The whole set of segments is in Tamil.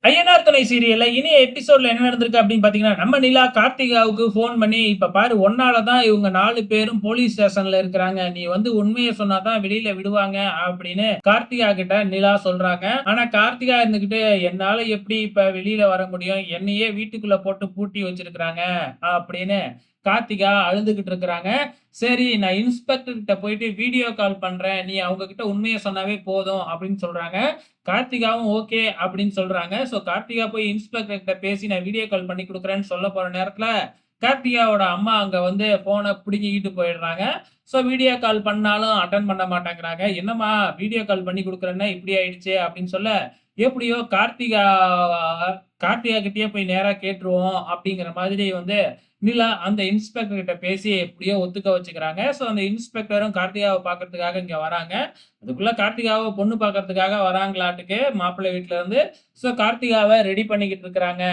ஐயனார் துணை சீரியல்ல இனிய எபிசோட்ல என்ன நடந்திருக்கு அப்படின்னு பாத்தீங்கன்னா, நம்ம நிலா கார்த்திகாவுக்கு ஃபோன் பண்ணி, "இப்ப பாரு உன்னால தான் இவங்க 4 பேரும் போலீஸ் ஸ்டேஷன்ல இருக்கிறாங்க. நீ வந்து உண்மைய சொன்னா தான் வெளியில விடுவாங்க." அப்படின்னு கார்த்திகா கிட்ட நிலா சொல்றாங்க. ஆனா கார்த்திகா இருந்துகிட்டு, "என்னால எப்படி இப்ப வெளியில வர முடியும்? என்னையே வீட்டுக்குள்ள போட்டு பூட்டி வச்சிருக்கிறாங்க." அப்படின்னு கார்த்திகா அழுதுகிட்டு இருக்கிறாங்க. சரி நான் இன்ஸ்பெக்டர் கிட்ட போயிட்டு வீடியோ கால் பண்றேன். நீ அவங்க கிட்ட உண்மைய சொன்னாவே போதும் அப்படின்னு சொல்றாங்க. கார்த்திகாவும் ஓகே அப்படின்னு சொல்றாங்க. கார்த்திகா போய் இன்ஸ்பெக்டர் கிட்ட பேசி நான் வீடியோ கால் பண்ணி குடுக்குறேன்னு சொல்ல போற நேரத்துல, கார்த்திகாவோட அம்மா அங்க வந்து ஃபோன புடுங்கிக்கிட்டு போயிடுறாங்க. வீடியோ கால் பண்ணாலும் அட்டெண்ட் பண்ண மாட்டேங்கிறாங்க. "என்னம்மா வீடியோ கால் பண்ணி குடுக்குறேன்னா இப்படி ஆயிடுச்சே" அப்படின்னு சொல்ல, எப்படியோ கார்த்திகா கிட்டயே போய் நேரா கேட்டுருவோம் அப்படிங்கிற மாதிரி வந்து நிலா அந்த இன்ஸ்பெக்டர் கிட்ட பேசி எப்படியோ ஒத்துக்க வச்சுக்கிறாங்க. அந்த இன்ஸ்பெக்டரும் கார்த்திகாவ பார்க்கறதுக்காக இங்க வராங்க. அதுக்குள்ள கார்த்திகாவ பொண்ணு பார்க்கறதுக்காக வராங்களாட்டுக்கு மாப்பிள்ளை வீட்ல இருந்து. கார்த்திகாவ ரெடி பண்ணிக்கிட்டு இருக்கிறாங்க.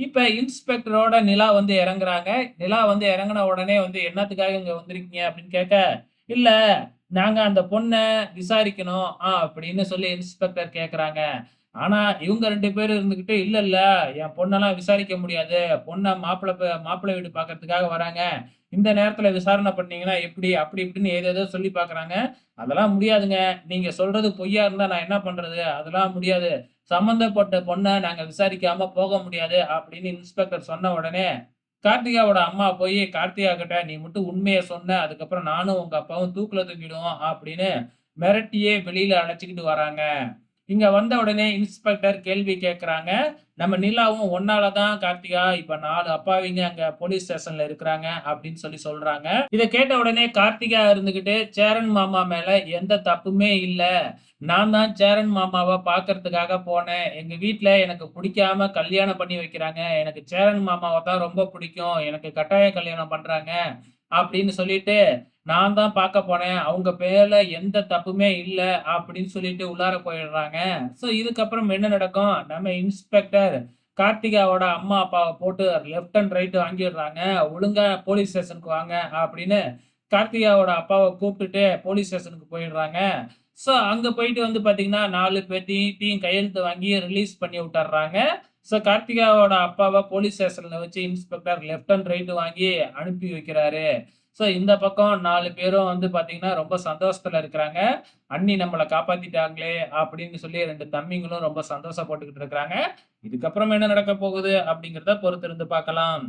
இப்ப இன்ஸ்பெக்டரோட நிலா வந்து இறங்குறாங்க. நிலா வந்து இறங்குன உடனே வந்து "என்னத்துக்காக இங்க வந்திருக்கீங்க?" அப்படின்னு கேட்க, "இல்ல நாங்க அந்த பொண்ண விசாரிக்கணும்." அப்படின்னு சொல்லி இன்ஸ்பெக்டர் கேட்கறாங்க. ஆனா இவங்க 2 பேரும் இருந்துகிட்டு, "இல்ல, இல்ல என் பொண்ணெல்லாம் விசாரிக்க முடியாது. பொண்ண மாப்பிள்ளை வீடு பார்க்கறதுக்காக வராங்க. இந்த நேரத்துல விசாரணை பண்ணீங்கன்னா எப்படி?" அப்படி இப்படின்னு ஏதேதோ சொல்லி பார்க்குறாங்க. "அதெல்லாம் முடியாதுங்க. நீங்க சொல்றது பொய்யா இருந்தா நான் என்ன பண்றது? அதெல்லாம் முடியாது. சம்மந்தப்பட்ட பொண்ண நாங்க விசாரிக்காம போக முடியாது." அப்படின்னு இன்ஸ்பெக்டர் சொன்ன உடனே, கார்த்திகாவோட அம்மா போயி கார்த்திகா கிட்ட, "நீ மட்டும் உண்மைய சொன்ன. அதுக்கப்புறம் நானும் உங்க அப்பாவும் தூக்குல தொங்கிடுவோம்." அப்படின்னு மிரட்டியே வெளியில அழைச்சுக்கிட்டு வராங்க. இங்க வந்த உடனே இன்ஸ்பெக்டர் கேள்வி கேட்கறாங்க. நம்ம நிலாவும் "உன்னால தான் கார்த்திகா இப்ப 4 அப்பாவிங்க அங்க போலீஸ் ஸ்டேஷன்ல இருக்கிறாங்க." அப்படின்னு சொல்றாங்க. இத கேட்ட உடனே கார்த்திகா இருந்துகிட்டு, "சேரன் மாமா மேல எந்த தப்புமே இல்ல. நான் தான் சேரன் மாமாவ பார்க்கறதுக்காக போனேன். எங்க வீட்ல எனக்கு புடிக்காம கல்யாணம் பண்ணி வைக்கிறாங்க. எனக்கு சேரன் மாமாவ தான் ரொம்ப புடிக்கும். எனக்கு கட்டாய கல்யாணம் பண்றாங்க." அப்படின்னு சொல்லிட்டு, "நான் தான் பார்க்க போனேன். அவங்க பேர்ல எந்த தப்புமே இல்ல." அப்படின்னு சொல்லிட்டு உள்ளார போயிடுறாங்க. இதுக்கப்புறம் என்ன நடக்கும்? நம்ம இன்ஸ்பெக்டர் கார்த்திகாவோட அம்மா, அப்பாவ போட்டு லெஃப்ட் அண்ட் ரைட் வாங்கிடுறாங்க. "ஒழுங்கா போலீஸ் ஸ்டேஷனுக்கு வாங்க." அப்படின்னு கார்த்திகாவோட அப்பாவ கூப்பிட்டுட்டு போலீஸ் ஸ்டேஷனுக்கு போயிடுறாங்க. அங்க போயிட்டு வந்து பார்த்தீங்கன்னா, 4 பேத்தையும் கையெழுத்து வாங்கி ரிலீஸ் பண்ணி விட்டர்றாங்க. கார்த்திகாவோட அப்பாவ போலீஸ் ஸ்டேஷன்ல வச்சு இன்ஸ்பெக்டர் லெஃப்ட் அண்ட் ரைட் வாங்கி அனுப்பி வைக்கிறாரு. இந்த பக்கம் 4 பேரும் வந்து பார்த்தீங்கன்னா, ரொம்ப சந்தோஷத்துல இருக்கிறாங்க. "அண்ணி நம்மள காப்பாத்திட்டாங்களே!" அப்படின்னு சொல்லி 2 தம்பிங்களும் ரொம்ப சந்தோஷப்பட்டுக்கிட்டு இருக்கிறாங்க. இதுக்கப்புறம் என்ன நடக்கப் போகுது அப்படிங்கிறத பொறுத்திருந்து பார்க்கலாம்.